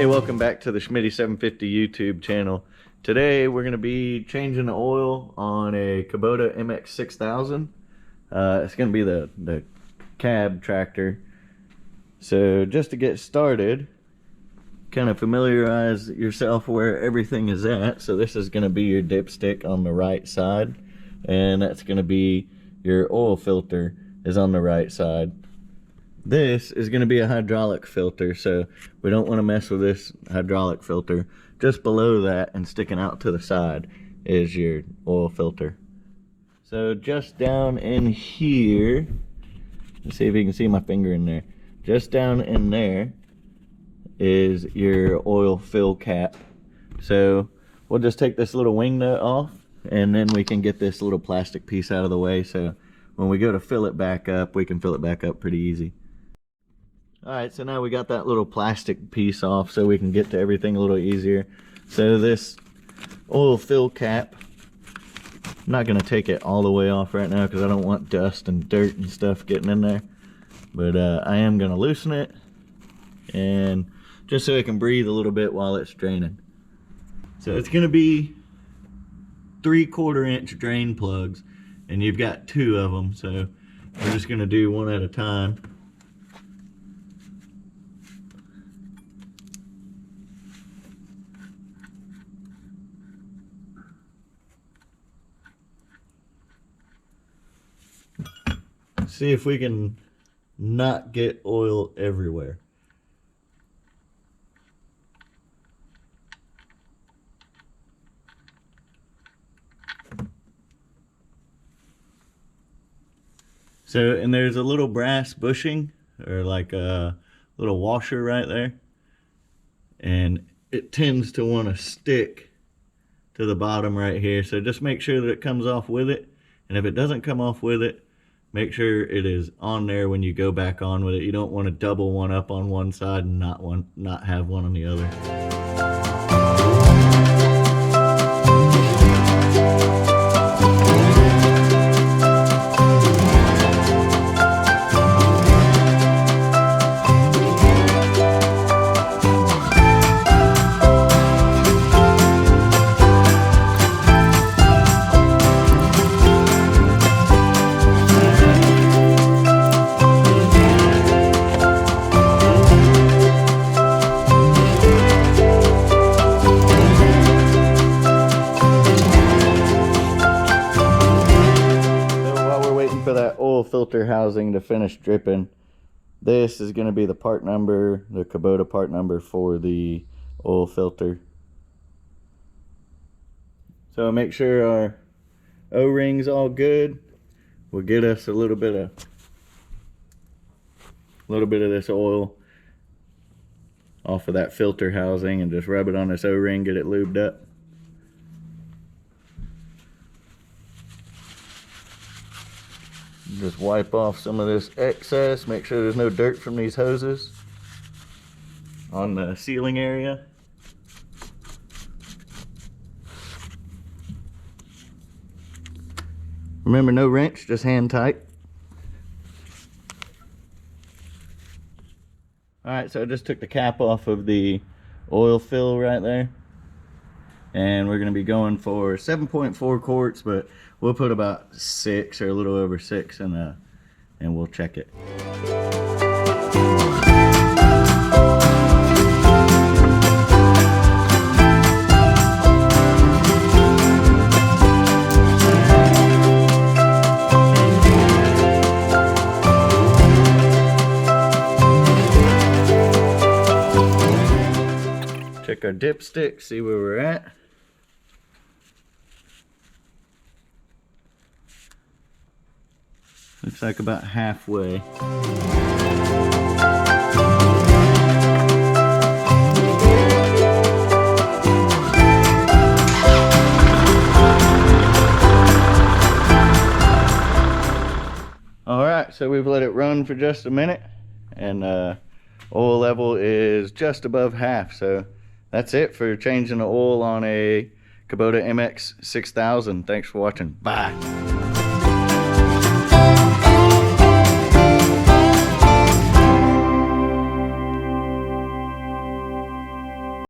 Hey, welcome back to the Schmitty750 YouTube channel. Today we're going to be changing the oil on a Kubota MX6000. It's going to be the cab tractor. So just to get started, kind of familiarize yourself where everything is at. So this is going to be your dipstick on the right side, and that's going to be your oil filter is on the right side. This is going to be a hydraulic filter, so we don't want to mess with this hydraulic filter. Just below that and sticking out to the side is your oil filter. So just down in here, let's see if you can see my finger in there. Just down in there is your oil fill cap. So we'll just take this little wing nut off, and then we can get this little plastic piece out of the way, so when we go to fill it back up, we can fill it back up pretty easy. Alright, so now we got that little plastic piece off so we can get to everything a little easier. So this oil fill cap, I'm not going to take it all the way off right now because I don't want dust and dirt and stuff getting in there. But I am going to loosen it, and just so it can breathe a little bit while it's draining. So it's going to be 3/4 inch drain plugs, and you've got 2 of them, so we're just going to do one at a time. See if we can not get oil everywhere. So, and there's a little brass bushing, or like a little washer right there, and it tends to want to stick to the bottom right here. So just make sure that it comes off with it, and if it doesn't come off with it, make sure it is on there when you go back on with it. You don't want to double one up on one side and not have one on the other. For that oil filter housing to finish dripping, this is going to be the part number, the Kubota part number for the oil filter. So make sure our O-ring's all good. We'll get us a little bit of this oil off of that filter housing and just rub it on this O-ring, get it lubed up. Just wipe off some of this excess, make sure there's no dirt from these hoses on the sealing area. Remember, no wrench, just hand tight. Alright, so I just took the cap off of the oil fill right there. And we're going to be going for 7.4 quarts, but we'll put about 6 or a little over 6 and we'll check it. Check our dipstick, see where we're at. Looks like about halfway. Alright, so we've let it run for just a minute, and oil level is just above half. So that's it for changing the oil on a Kubota MX6000. Thanks for watching. Bye.